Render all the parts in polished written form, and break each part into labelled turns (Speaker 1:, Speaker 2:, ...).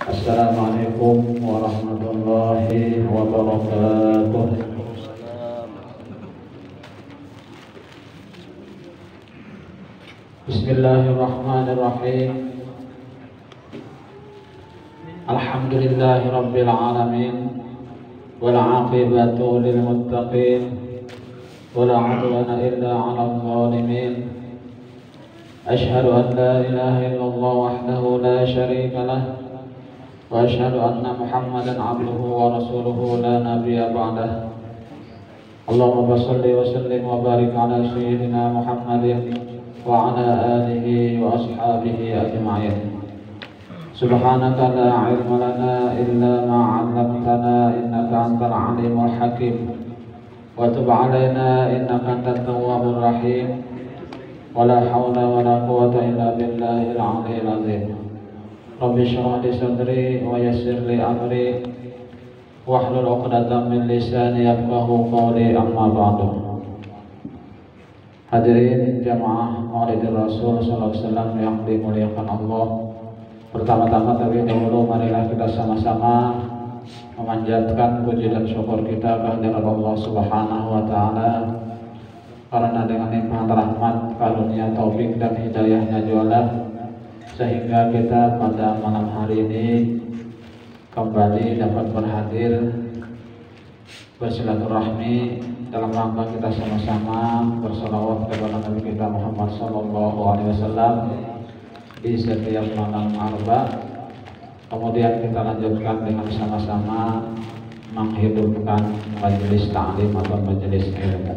Speaker 1: Assalamualaikum warahmatullahi wabarakatuh. Bismillahirrahmanirrahim. Alhamdulillahi rabbil alamin. Wal aqibatu lil muttaqin. Wala 'udwana illa 'alal zalimin. Asyhadu an la ilaha illallah wahdahu la syarika lah. Wa asyhadu anna Muhammadan 'abduhu wa rasuluhu la nabiyya ba'dah. Allahumma shalli wa sallim wa barik ala sayyidina Muhammadin wa ala alihi wa ashabihi ajma'in. Subhanaka la 'ilma lana illa ma 'allamtana innaka antal 'alimul hakim. Wa tub 'alaina innaka antat tawwabur rahim. Wa la haula wa la quwwata illa billahil 'aliyyil 'azim. Rabbi shrah li sadri wa yassir li amri wahlul 'uqdatam min lisani yafqahu qawli, amma ba'du. Hadirin jamaah Maulidur Rasul sallallahu alaihi wasallam yang dimuliakan Allah. Pertama-tama terlebih dahulu marilah kita sama-sama memanjatkan puji dan syukur kita kehadirat Allah Subhanahu wa taala, karena dengan nikmat rahmat, karunia, taufik dan hidayahnya jualah sehingga kita pada malam hari ini kembali dapat berhadir bersilaturahmi dalam rangka kita sama-sama berselawat kepada Nabi kita Muhammad sallallahu alaihi wasallam di setiap malam arba. Kemudian kita lanjutkan dengan sama-sama menghidupkan majelis ta'lim atau majelis ilmu.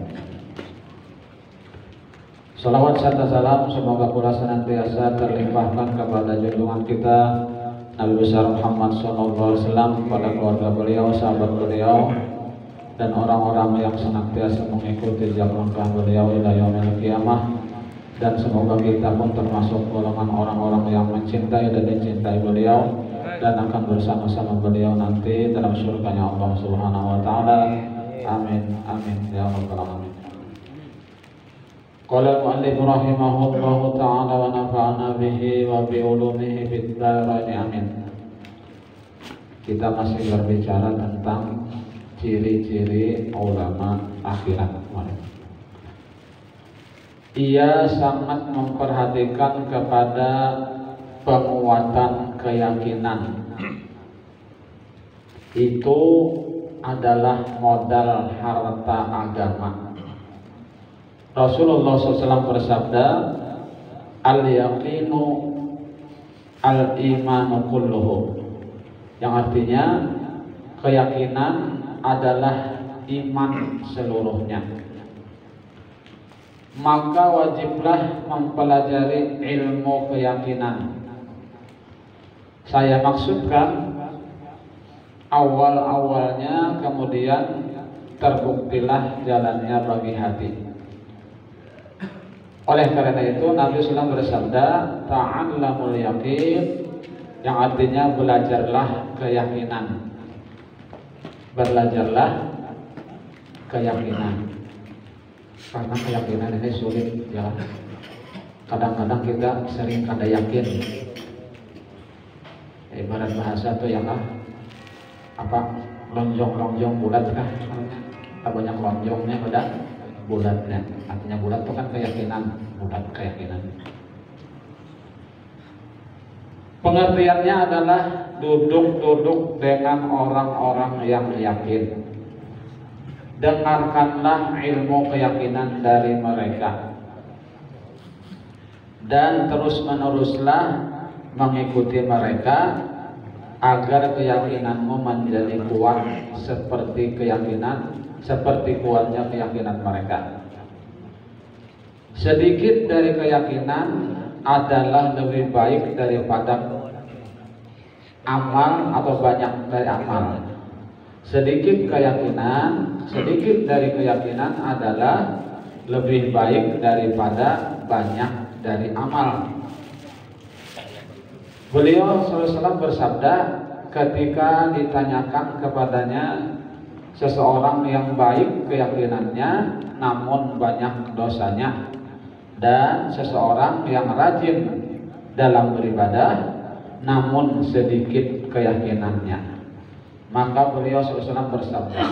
Speaker 1: Salawat serta salam semoga pula senantiasa terlimpahkan kepada junjungan kita Nabi besar Muhammad SAW, kepada keluarga beliau, sahabat beliau, dan orang-orang yang senantiasa mengikuti jejak langkah beliau ila yaumil qiyamah. Dan semoga kita pun termasuk golongan orang-orang yang mencintai dan dicintai beliau dan akan bersama-sama beliau nanti dalam surganya Allah Subhanahu wa taala. Amin amin ya rabbal alamin. Qala al-mu'allif rahimahullahu ta'ala wa nafa'ana bihi wa bi ulumihi fid dharain, amin. Kita masih berbicara tentang ciri-ciri ulama akhirat. Ia sangat memperhatikan kepada penguatan keyakinan. Itu adalah modal harta agama. Rasulullah SAW bersabda, al-yaqinu al-imanu kulluhu, yang artinya keyakinan adalah iman seluruhnya. Maka wajiblah mempelajari ilmu keyakinan. Saya maksudkan awal-awalnya, kemudian terbuktilah jalannya bagi hati. Oleh karena itu Nabi SAW bersabda, ta'allamul yaqin, yang artinya belajarlah keyakinan. Belajarlah keyakinan. Karena keyakinan ini sulit ya. Kadang-kadang kita sering kada yakin. Ibarat bahasa tuh ya apa lonjong-lonjong bulat kah? Banyak lonjongnya pada bulatnya. Artinya bulat itu kan keyakinan, bulat keyakinan. Pengertiannya adalah duduk-duduk dengan orang-orang yang yakin. Dengarkanlah ilmu keyakinan dari mereka dan terus-meneruslah mengikuti mereka agar keyakinanmu menjadi kuat seperti kuatnya keyakinan mereka. Sedikit dari keyakinan adalah lebih baik daripada amal atau banyak dari amal. Sedikit dari keyakinan adalah lebih baik daripada banyak dari amal. Beliau SAW bersabda ketika ditanyakan kepadanya seseorang yang baik keyakinannya namun banyak dosanya, dan seseorang yang rajin dalam beribadah namun sedikit keyakinannya. Maka beliau SAW bersabda,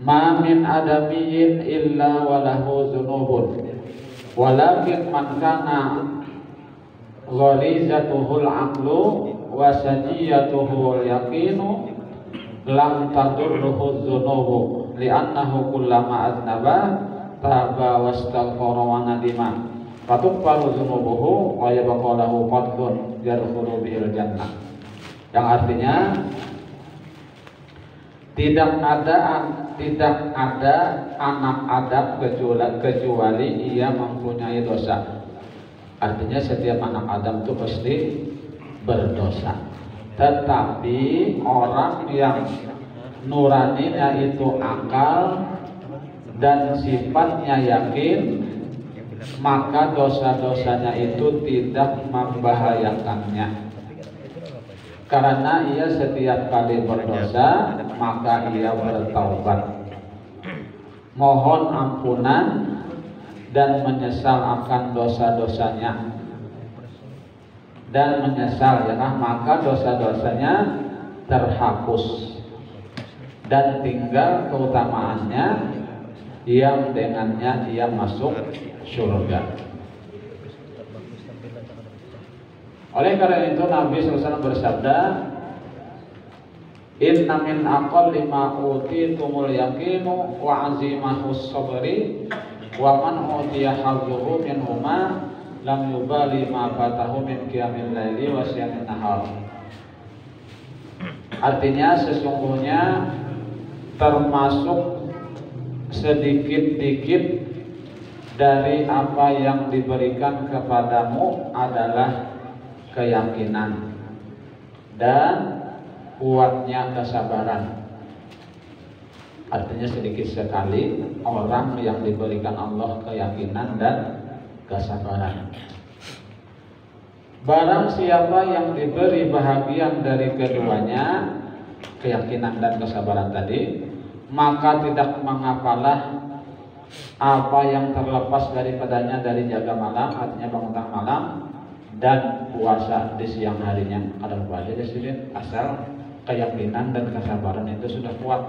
Speaker 1: "Ma min adamiyyin illa walahu dzunubun, walakin man kana gharizatuhul aqlu wa sajiyatuhul yaqinu lam tadurruhu dzunubu li'annahu kullama aznaba taba wastaghfara wa nadima fatuqbalu dzunubuhu wa yabqa lahu fadlun yadkhulu bihil jannah." Yang artinya tidak ada anak Adam kecuali ia mempunyai dosa. Artinya setiap anak Adam itu pasti berdosa. Tetapi orang yang nuraninya itu akal dan sifatnya yakin, maka dosa-dosanya itu tidak membahayakannya. Karena ia setiap kali berdosa, maka ia bertaubat, mohon ampunan dan menyesal akan dosa-dosanya, dan menyesal maka dosa-dosanya terhapus dan tinggal keutamaannya yang dengannya ia masuk surga. Oleh karena itu Nabi SAW bersabda, "Inna min aqalli ma utitumul yaqinu wa azimahus sabri wa man utiya hazzuhu minhuma lam yubali ma fatahu min qiyamil laili wa siyamin nahar." Artinya sesungguhnya termasuk sedikit-dikit dari apa yang diberikan kepadamu adalah keyakinan dan kuatnya kesabaran. Artinya sedikit sekali orang yang diberikan Allah keyakinan dan kesabaran. Barang siapa yang diberi bahagian dari keduanya, keyakinan dan kesabaran tadi, maka tidak mengapalah apa yang terlepas daripadanya dari jaga malam, artinya bangun tengah malam, dan puasa di siang harinya. Ada apa aja di sini, asal keyakinan dan kesabaran itu sudah kuat.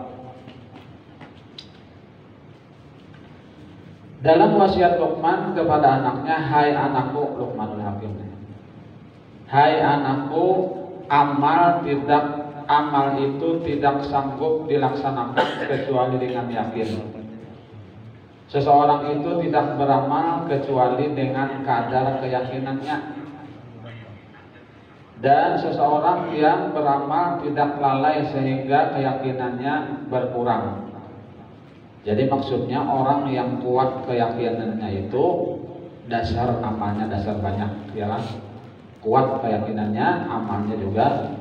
Speaker 1: Dalam wasiat Luqman kepada anaknya, "Hai anakku," Luqmanul Hakim, "hai anakku, amal itu tidak sanggup dilaksanakan kecuali dengan yakin. Seseorang itu tidak beramal kecuali dengan kadar keyakinannya. Dan seseorang yang beramal tidak lalai sehingga keyakinannya berkurang." Jadi maksudnya orang yang kuat keyakinannya itu dasar amalnya dasar banyak, ya kan? Kuat keyakinannya, amalnya juga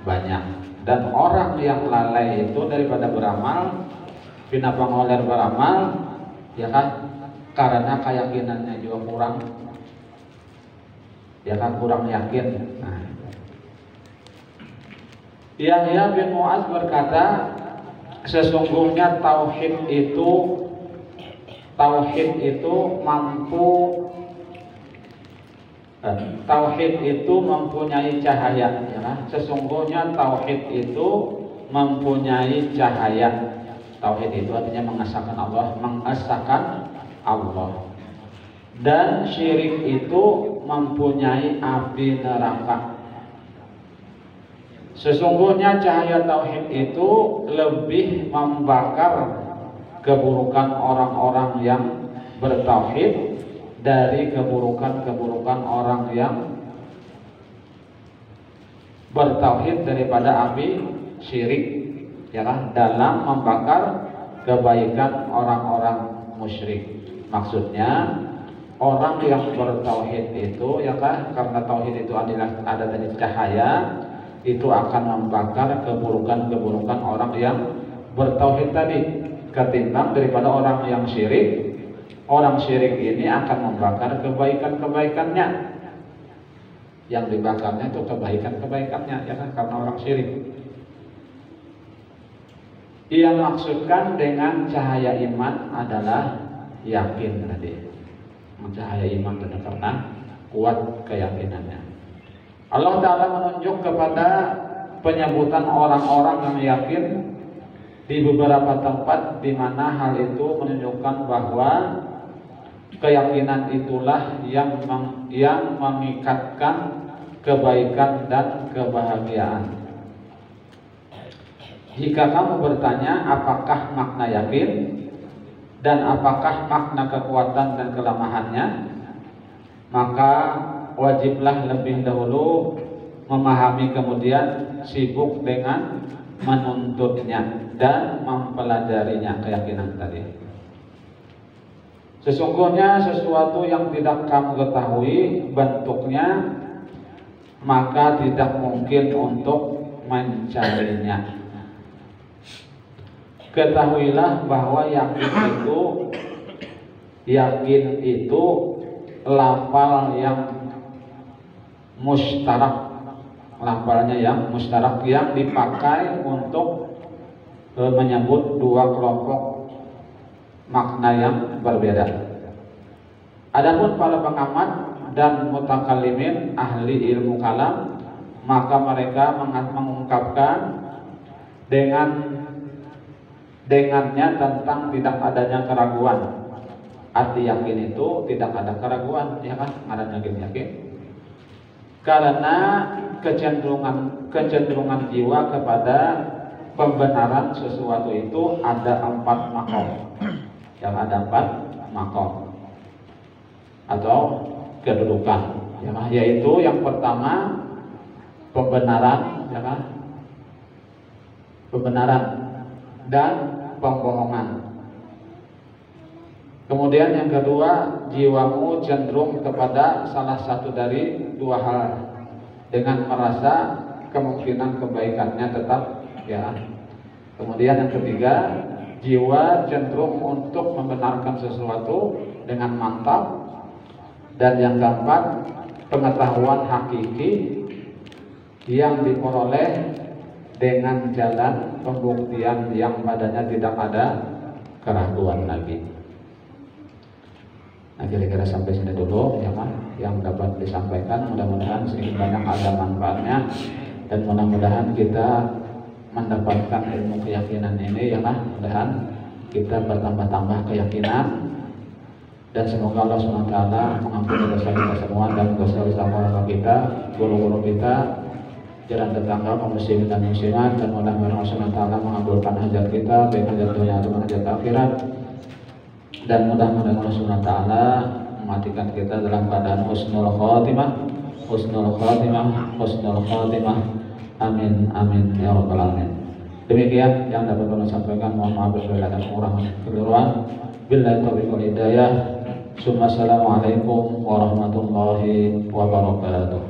Speaker 1: banyak. Dan orang yang lalai itu daripada beramal, kenapa ngoler beramal, ya kan? Karena keyakinannya juga kurang, ya kan, kurang yakin. Nah, Yahya bin Mu'adz berkata, sesungguhnya tauhid itu mempunyai cahaya, ya kan? Sesungguhnya tauhid itu mempunyai cahaya. Tauhid itu artinya mengesahkan Allah. Dan syirik itu mempunyai api neraka. Sesungguhnya cahaya tauhid itu lebih membakar keburukan orang-orang yang bertauhid dari keburukan-keburukan orang yang bertauhid daripada api syirik, ya kan, dalam membakar kebaikan orang-orang musyrik. Maksudnya orang yang bertauhid itu, ya kan, karena tauhid itu ada dari cahaya, itu akan membakar keburukan-keburukan orang yang bertauhid tadi, ketimbang daripada orang yang syirik. Orang syirik ini akan membakar kebaikan-kebaikannya. Yang dibakarnya itu kebaikan-kebaikannya, ya kan, karena orang syirik. Yang maksudkan dengan cahaya iman adalah yakin tadi. Cahaya iman benar karena kuat keyakinannya. Allah Ta'ala menunjuk kepada penyebutan orang-orang yang yakin di beberapa tempat di mana hal itu menunjukkan bahwa keyakinan itulah yang mengikatkan kebaikan dan kebahagiaan. Jika kamu bertanya apakah makna yakin dan apakah makna kekuatan dan kelemahannya, maka wajiblah lebih dahulu memahami, kemudian sibuk dengan menuntutnya dan mempelajarinya, keyakinan tadi. Sesungguhnya sesuatu yang tidak kamu ketahui bentuknya, maka tidak mungkin untuk mencarinya. Ketahuilah bahwa yakin itu lafal yang mustarak, lafalnya yang mustarak yang dipakai untuk menyebut dua kelompok makna yang berbeda. Adapun para pengamat dan mutakallimin ahli ilmu kalam, maka mereka mengungkapkan dengannya tentang tidak adanya keraguan. Arti yakin itu tidak ada keraguan, ya kan? Ada yakin. Karena kecenderungan jiwa kepada pembenaran sesuatu itu ada 4 makom. Yang ada 4 makom atau kedudukan, ya kan? Yaitu yang pertama pembenaran, ya kan? Pembenaran dan pembohongan. Kemudian yang kedua, jiwamu cenderung kepada salah satu dari 2 hal dengan merasa kemungkinan kebaikannya tetap, ya. Kemudian yang ketiga, jiwa cenderung untuk membenarkan sesuatu dengan mantap. Dan yang keempat, pengetahuan hakiki yang diperoleh dengan jalan pembuktian yang padanya tidak ada keraguan lagi. Nah, kira-kira sampai sini dulu, ya kan, yang dapat disampaikan. Mudah-mudahan sedikit banyak ada manfaatnya, dan mudah-mudahan kita mendapatkan ilmu keyakinan ini, ya kan. Mudah-mudahan kita bertambah-tambah keyakinan, dan semoga Allah SWT mengampuni dosa kita semua dan dosa-dosa keluarga kita, guru-guru kita, jalan tetangga, kaum muslimin dan muslimat, dan mudah-mudahan Allah SWT mengabulkan hajat kita, baik hajat dunia atau hajat akhirat, dan mudah-mudahan Allah SWT mematikan kita dalam keadaan husnul khatimah. Amin amin ya rabbal alamin. Demikian yang dapat kami sampaikan. Mohon maaf bila ada kekurangan keliruan. Billahi taufiq wal hidayah. Assalamualaikum warahmatullahi wabarakatuh.